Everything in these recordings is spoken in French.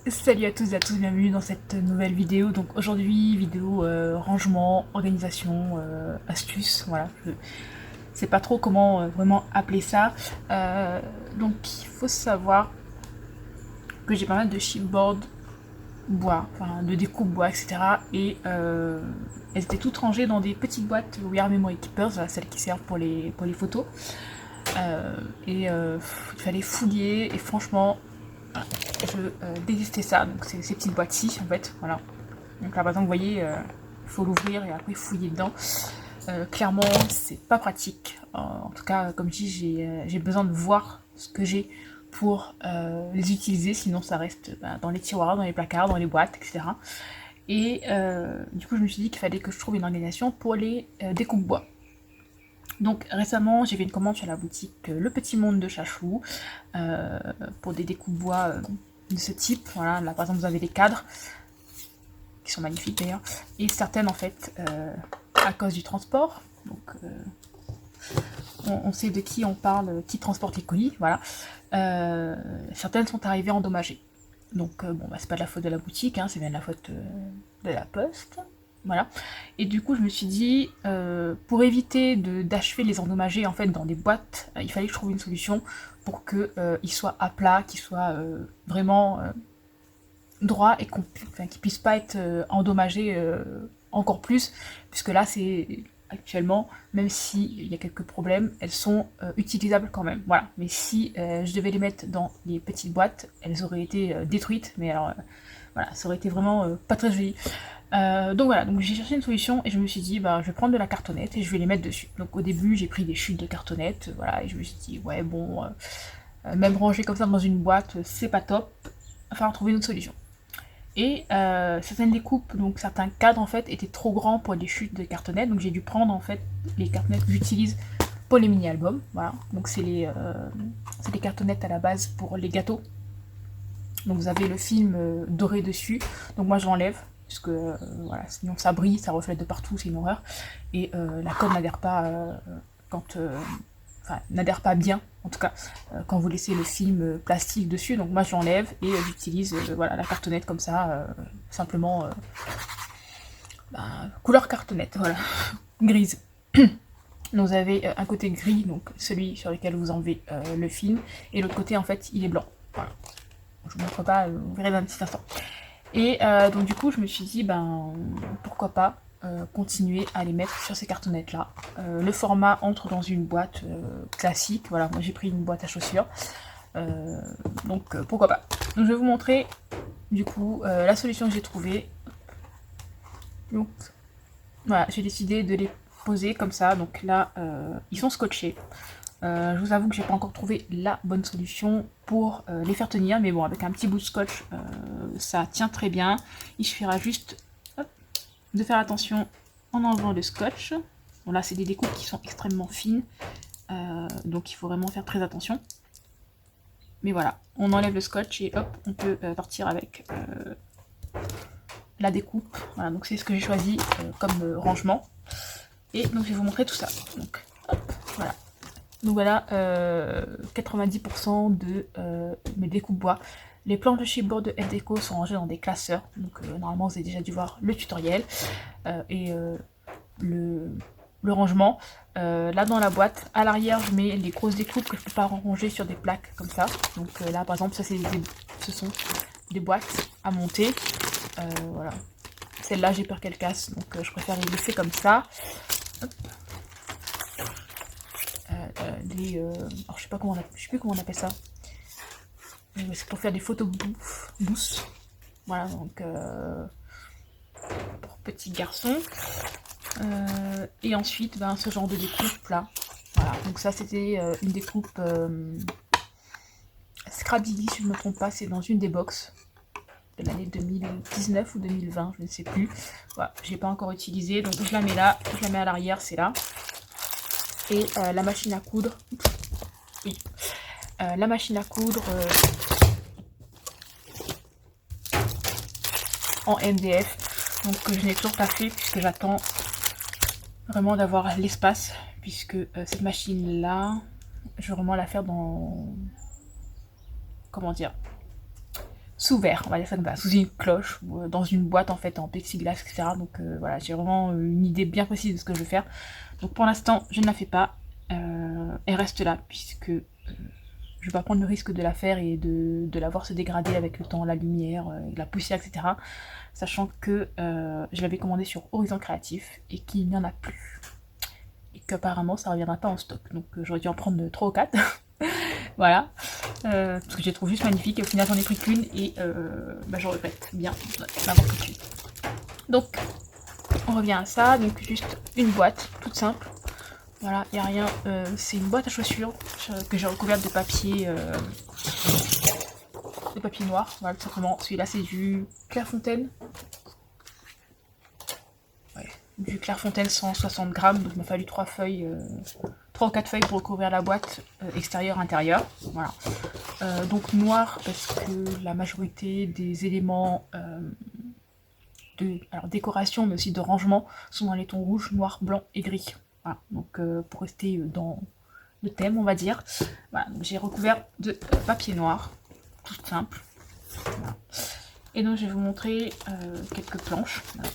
Salut à tous et à tous, bienvenue dans cette nouvelle vidéo. Donc aujourd'hui, vidéo rangement, organisation, astuce, voilà. Je sais pas trop comment vraiment appeler ça. Euh, donc il faut savoir que j'ai pas mal de chipboard bois, enfin de découpe bois, etc. Et elles étaient toutes rangées dans des petites boîtes We Are Memory Keepers, voilà, celles qui servent pour les photos. Il fallait fouiller et franchement, je détestais ça. Donc c'est ces petites boîtes-ci en fait, voilà. Donc là, par exemple, vous voyez, il faut l'ouvrir et après fouiller dedans. Clairement, c'est pas pratique. En tout cas, comme je dis, j'ai besoin de voir ce que j'ai pour les utiliser, sinon ça reste dans les tiroirs, dans les placards, dans les boîtes, etc. Et du coup, je me suis dit qu'il fallait que je trouve une organisation pour les découpes bois. Donc récemment, j'ai fait une commande sur la boutique Le Petit Monde de Chachou pour des découpes bois de ce type. Voilà, là par exemple, vous avez des cadres qui sont magnifiques d'ailleurs, et certaines en fait à cause du transport. Donc on sait de qui on parle, qui transporte les colis, voilà. Certaines sont arrivées endommagées. Donc bon, bah, c'est pas de la faute de la boutique, hein, c'est bien de la faute de la poste. Voilà. Et du coup, je me suis dit, pour éviter d'achever les endommager en fait dans des boîtes, il fallait que je trouve une solution pour qu'ils soient à plat, qu'ils soient vraiment droit et qu'ils puissent pas être endommagés encore plus, puisque là c'est actuellement, même s'il y a quelques problèmes, elles sont utilisables quand même. Voilà. Mais si je devais les mettre dans les petites boîtes, elles auraient été détruites, mais alors voilà, ça aurait été vraiment pas très joli. Donc voilà, donc j'ai cherché une solution et je me suis dit, bah, je vais prendre de la cartonnette et je vais les mettre dessus. Donc au début, j'ai pris des chutes de cartonnette, voilà, et je me suis dit, ouais, bon, même ranger comme ça dans une boîte, c'est pas top. Il va falloir trouver une autre solution. Et certaines découpes, donc certains cadres en fait, étaient trop grands pour les chutes de cartonnettes, donc j'ai dû prendre en fait les cartonnettes que j'utilise pour les mini-albums. Voilà, donc c'est les cartonnettes à la base pour les gâteaux. Donc vous avez le film doré dessus, donc moi je l'enlève, puisque voilà, sinon ça brille, ça reflète de partout, c'est une horreur. Et la colle n'adhère pas quand enfin, n'adhère pas bien, en tout cas, quand vous laissez le film plastique dessus. Donc moi je l'enlève et j'utilise voilà, la cartonnette comme ça, simplement couleur cartonnette, voilà, grise. Donc vous avez un côté gris, donc celui sur lequel vous enlevez le film, et l'autre côté en fait il est blanc. Voilà. Je vous montre pas, vous verrez dans un petit instant. Et donc du coup je me suis dit ben pourquoi pas continuer à les mettre sur ces cartonnettes là. Le format entre dans une boîte classique, voilà, moi j'ai pris une boîte à chaussures, donc pourquoi pas. Donc je vais vous montrer du coup la solution que j'ai trouvée. Donc voilà, j'ai décidé de les poser comme ça, donc là ils sont scotchés. Je vous avoue que j'ai pas encore trouvé la bonne solution pour les faire tenir, mais bon, avec un petit bout de scotch, ça tient très bien. Il suffira juste hop, de faire attention en enlevant le scotch. Bon, là, c'est des découpes qui sont extrêmement fines, donc il faut vraiment faire très attention. Mais voilà, on enlève le scotch et hop, on peut partir avec la découpe. Voilà, donc c'est ce que j'ai choisi comme rangement. Et donc je vais vous montrer tout ça. Donc, hop, voilà. Donc voilà, 90% de mes découpes bois. Les planches de chipboard de FDeco sont rangées dans des classeurs. Donc normalement, vous avez déjà dû voir le tutoriel et le rangement. Là dans la boîte, à l'arrière, je mets les grosses découpes que je peux pas ranger sur des plaques comme ça. Donc là, par exemple, ça ce sont des boîtes à monter. Voilà. Celle-là, j'ai peur qu'elle casse, donc je préfère les laisser comme ça. Hop. Alors je sais pas comment je sais plus comment on appelle ça. C'est pour faire des photos douces. Voilà, donc pour petits garçons. Et ensuite, ben, ce genre de découpe là. Voilà, donc ça c'était une découpe Scrabili, si je ne me trompe pas, c'est dans une des box de l'année 2019 ou 2020, je ne sais plus. Voilà, je l'ai pas encore utilisé, donc je la mets là, je la mets à l'arrière, c'est là. Et la machine à coudre. Oui. La machine à coudre en MDF, donc que je n'ai toujours pas fait puisque j'attends vraiment d'avoir l'espace, puisque cette machine là, je veux vraiment la faire dans, comment dire, sous verre, on va dire ça comme ça, sous une cloche, ou dans une boîte en fait en plexiglas, etc. Donc voilà, j'ai vraiment une idée bien précise de ce que je veux faire. Donc pour l'instant, je ne la fais pas. Elle reste là, puisque je vais pas prendre le risque de la faire et de la voir se dégrader avec le temps, la lumière, la poussière, etc. Sachant que je l'avais commandé sur Horizon Créatif et qu'il n'y en a plus. Et qu'apparemment ça reviendra pas en stock. Donc j'aurais dû en prendre 3 ou 4. Voilà. Parce que je les trouve juste magnifiques. Et au final j'en ai pris qu'une et je regrette bien d'avoir pris qu'une. Donc on revient à ça. Donc juste une boîte toute simple. Voilà, il n'y a rien. C'est une boîte à chaussures que j'ai recouverte de papier noir. Voilà, tout simplement. Celui-là, c'est du Clairefontaine. Ouais, du Clairefontaine 160 grammes. Donc, il m'a fallu 3 ou 4 feuilles pour recouvrir la boîte extérieure-intérieure. Voilà. Donc, noir, parce que la majorité des éléments de décoration, mais aussi de rangement, sont dans les tons rouge, noir, blanc et gris. Voilà, donc pour rester dans le thème, on va dire. Voilà, donc j'ai recouvert de papier noir, tout simple. Voilà. Et donc je vais vous montrer quelques planches. Voilà.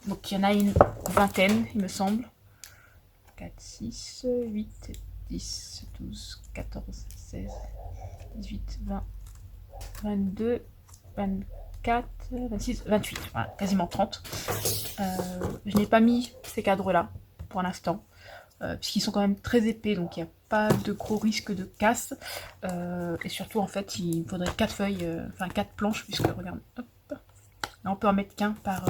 Donc il y en a une vingtaine, il me semble. 4, 6, 8, 10, 12, 14, 16, 18, 20, 22, 24, 26, 28, voilà, quasiment 30. Je n'ai pas mis ces cadres-là pour l'instant, puisqu'ils sont quand même très épais, donc il n'y a pas de gros risque de casse. Et surtout, en fait, il faudrait 4 feuilles, enfin 4 planches, puisque regarde, hop, là on peut en mettre qu'un par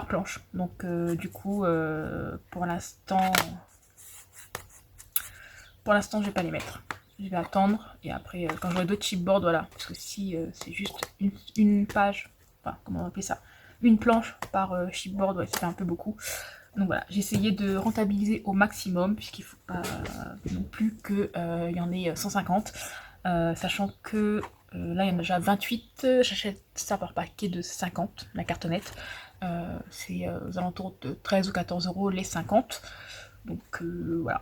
planche. Donc du coup, pour l'instant, je vais pas les mettre. Je vais attendre et après, quand j'aurai d'autres chipboards, voilà. Parce que si c'est juste une page, enfin, comment on va appeler ça, une planche par chipboard, ouais, ça fait un peu beaucoup. Donc voilà, j'ai essayé de rentabiliser au maximum, puisqu'il faut pas non plus qu'il y en ait 150. Sachant que là, il y en a déjà 28. J'achète ça par paquet de 50, la cartonnette. C'est aux alentours de 13 ou 14 euros les 50. Donc voilà.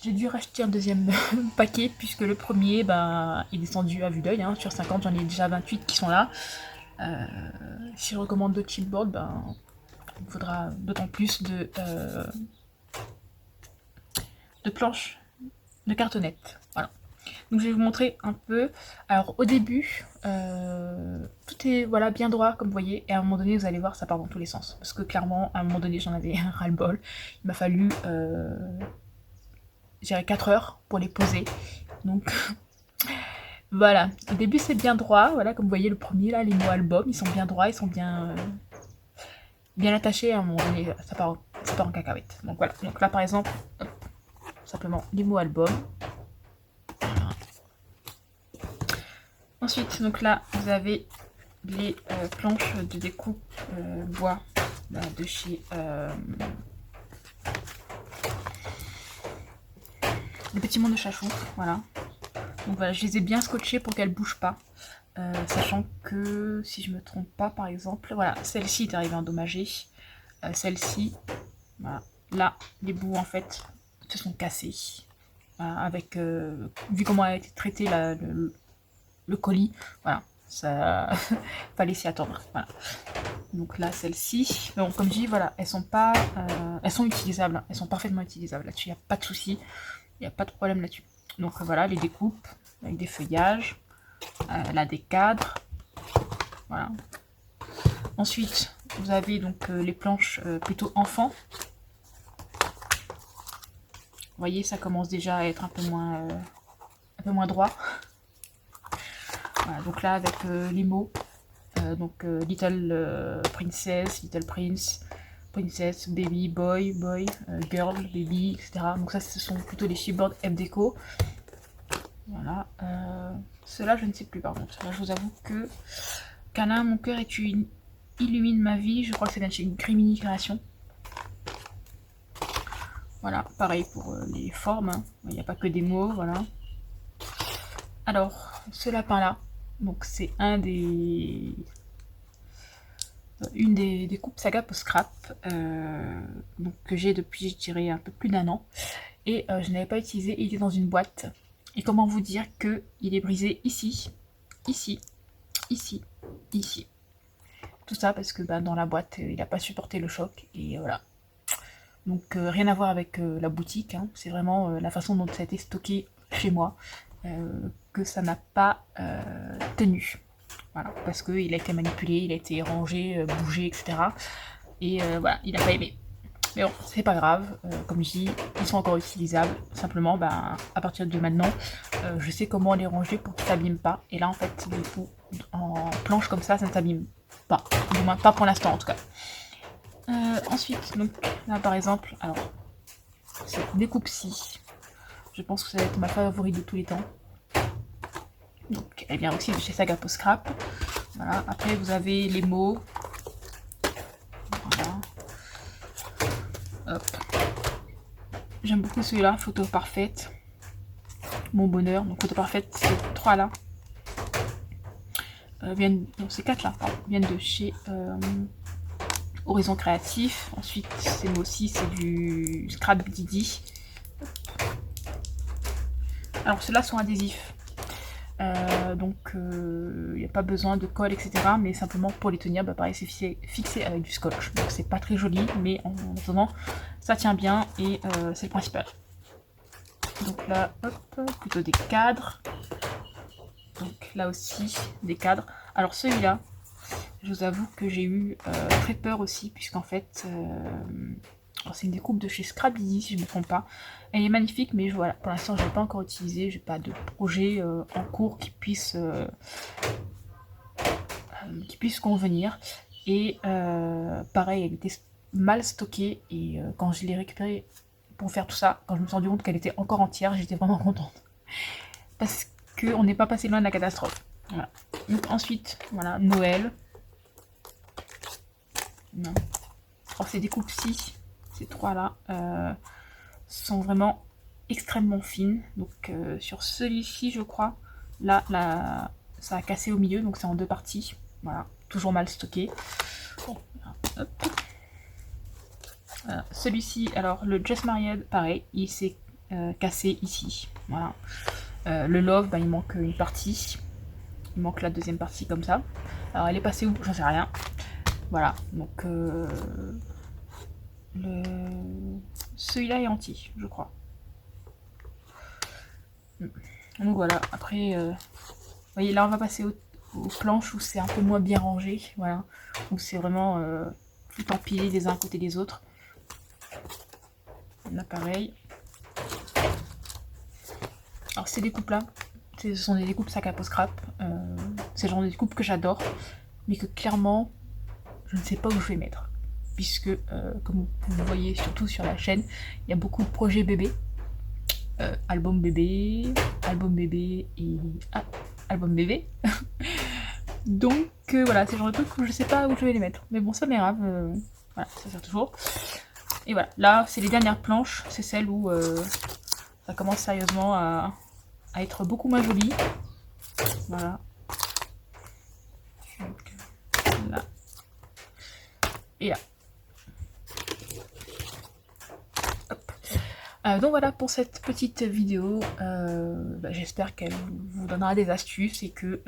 J'ai dû racheter un deuxième paquet puisque le premier est descendu à vue d'œil. Hein. Sur 50, j'en ai déjà 28 qui sont là. Si je recommande d'autres chipboards, il me faudra d'autant plus de planches de cartonnettes. Voilà. Donc je vais vous montrer un peu. Alors au début, tout est voilà, bien droit comme vous voyez. Et à un moment donné, vous allez voir, ça part dans tous les sens. Parce que clairement, à un moment donné, j'en avais un ras-le-bol. Il m'a fallu... j'irai 4 heures pour les poser. Donc voilà, au début c'est bien droit, voilà, comme vous voyez le premier là, les mots album, ils sont bien droits, ils sont bien attachés, à un moment donné, ça part en cacahuète. Donc voilà, donc là par exemple, hop, simplement les mots album. Voilà. Ensuite, donc là, vous avez les planches de découpe bois de chez... le petit monde de Chachou, voilà. Donc voilà, je les ai bien scotchées pour qu'elles ne bougent pas. Sachant que, si je me trompe pas, par exemple, voilà, celle-ci est arrivée endommagée. Celle-ci, voilà, là, les bouts, en fait, se sont cassés. Voilà, avec, vu comment a été traité le colis, voilà, ça fallait s'y attendre. Voilà. Donc là, celle-ci, bon, comme je dis, voilà, elles sont pas, elles sont utilisables, hein, elles sont parfaitement utilisables. Là-dessus, il n'y a pas de souci, il n'y a pas de problème là-dessus. Donc voilà, les découpes avec des feuillages, là des cadres, voilà. Ensuite, vous avez donc les planches plutôt enfants. Vous voyez, ça commence déjà à être un peu moins droit. Voilà, donc là avec les mots, donc Little Princess, Little Prince, Princess, Baby, Boy, Girl, Baby, etc. Donc ça, ce sont plutôt les chipboards F-Déco. Voilà. Ceux-là, je ne sais plus par contre. Là, je vous avoue que Câlin, mon cœur et tu illumines ma vie. Je crois que c'est chez Grimini Création. Voilà, pareil pour les formes. Hein. Il n'y a pas que des mots, voilà. Alors, ce lapin-là, donc c'est une des coupes saga post scrap donc que j'ai depuis, je dirais, un peu plus d'1 an. et je n'avais pas utilisé, il était dans une boîte. Et comment vous dire que il est brisé ici, ici, ici, ici. Tout ça parce que dans la boîte, il n'a pas supporté le choc, et voilà. Donc rien à voir avec la boutique, hein. C'est vraiment la façon dont ça a été stocké chez moi que ça n'a pas tenu. Voilà, parce qu'il a été manipulé, il a été rangé, bougé, etc. Et voilà, il n'a pas aimé. Mais bon, c'est pas grave, comme je dis, ils sont encore utilisables. Simplement, à partir de maintenant, je sais comment les ranger pour qu'ils ne s'abîment pas. Et là, en fait, du coup, en planche comme ça ne s'abîme pas. Du moins, pas pour l'instant, en tout cas. Ensuite, donc, là, par exemple, alors, cette découpe-ci, je pense que ça va être ma favorite de tous les temps. Donc, elle vient aussi de chez Saga Post Scrap. Voilà, après, vous avez les mots. Voilà. Hop. J'aime beaucoup celui-là, photo parfaite. Mon bonheur, donc photo parfaite, ces trois là. Ces quatre là, pardon, viennent de chez Horizon Créatif. Ensuite, ces mots aussi, c'est du Scrap Didi. Alors, ceux-là sont adhésifs. Donc, il n'y a pas besoin de colle, etc. Mais simplement pour les tenir, pareil, c'est fixé avec du scotch. Donc, c'est pas très joli, mais en attendant, ça tient bien et c'est le principal. Donc là, hop, plutôt des cadres. Donc là aussi, des cadres. Alors celui-là, je vous avoue que j'ai eu très peur aussi, puisqu'en fait, c'est une découpe de chez Scrabidi, si je ne me trompe pas. Elle est magnifique, mais voilà, pour l'instant, je ne l'ai pas encore utilisée. Je n'ai pas de projet en cours qui puisse convenir. Et pareil, elle était mal stockée, et quand je l'ai récupérée pour faire tout ça, quand je me suis rendu compte qu'elle était encore entière, j'étais vraiment contente. Parce qu'on n'est pas passé loin de la catastrophe. Voilà. Donc ensuite, voilà, Noël. Non. Alors ces découpes-ci, ces trois-là, sont vraiment extrêmement fines. Donc sur celui-ci, je crois, là, ça a cassé au milieu, donc c'est en deux parties. Voilà, toujours mal stocké. Bon, hop. Celui-ci, alors le Just Married, pareil, il s'est cassé ici. Voilà. Le Love, il manque une partie. Il manque la deuxième partie comme ça. Alors elle est passée où? J'en sais rien. Voilà, donc celui-là est entier, je crois. Donc voilà, après, vous voyez, là on va passer aux planches où c'est un peu moins bien rangé. Voilà, où c'est vraiment tout empilé les uns à côté des autres. Là pareil. Alors ces découpes là, ce sont des découpes Saga Post Scrap. C'est le genre de découpes que j'adore, mais que clairement je ne sais pas où je vais mettre, puisque comme vous voyez surtout sur la chaîne, il y a beaucoup de projets bébés, album bébé et album bébé. Donc voilà, c'est le genre de truc où je sais pas où je vais les mettre, mais bon, ça m'est grave, voilà, ça sert toujours. Et voilà, là c'est les dernières planches, c'est celle où ça commence sérieusement à être beaucoup moins joli. Voilà. Donc, là. Et là. Donc voilà pour cette petite vidéo. J'espère qu'elle vous donnera des astuces et que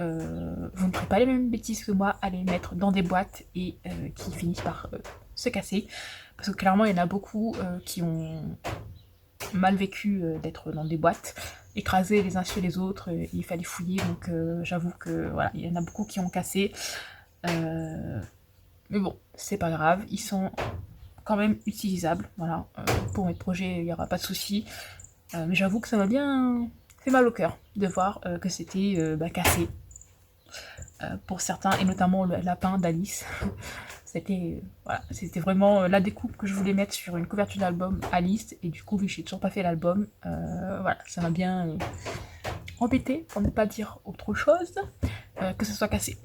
vous ne ferez pas les mêmes bêtises que moi à les mettre dans des boîtes et qui finissent par se casser. Parce que clairement il y en a beaucoup qui ont mal vécu d'être dans des boîtes, écrasés les uns sur les autres, il fallait fouiller, donc j'avoue que voilà, il y en a beaucoup qui ont cassé. Mais bon, c'est pas grave, ils sont quand même utilisables, voilà. Pour mes projets, il n'y aura pas de souci. Mais j'avoue que ça m'a bien fait mal au cœur de voir que c'était cassé. Pour certains, et notamment le lapin d'Alice. C'était voilà, c'était vraiment la découpe que je voulais mettre sur une couverture d'album Alice, et du coup, vu que j'ai toujours pas fait l'album, voilà, ça m'a bien embêté, pour ne pas dire autre chose, que ce soit cassé.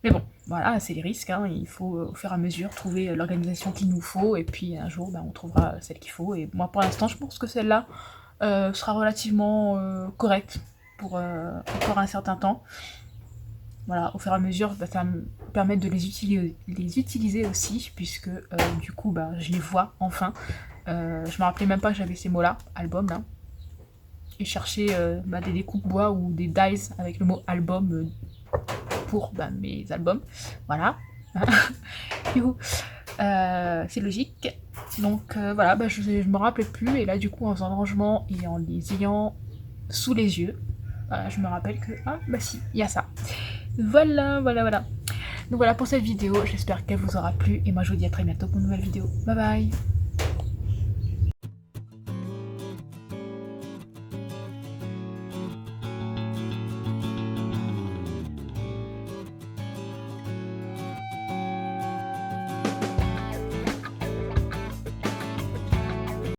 Mais bon, voilà, c'est les risques, hein. Il faut au fur et à mesure trouver l'organisation qu'il nous faut, et puis un jour on trouvera celle qu'il faut. Et moi pour l'instant je pense que celle-là sera relativement correcte pour encore un certain temps. Voilà, au fur et à mesure, ça va me permettre de les utiliser aussi, puisque du coup je les vois enfin. Je me rappelais même pas que j'avais ces mots-là, album là. Et chercher des découpes bois ou des dies avec le mot album pour mes albums. Voilà. C'est logique. Donc voilà, je me rappelais plus. Et là, du coup, en faisant le rangement et en les ayant sous les yeux, je me rappelle que, si, il y a ça. Voilà. Donc voilà pour cette vidéo. J'espère qu'elle vous aura plu. Et moi, je vous dis à très bientôt pour une nouvelle vidéo. Bye bye.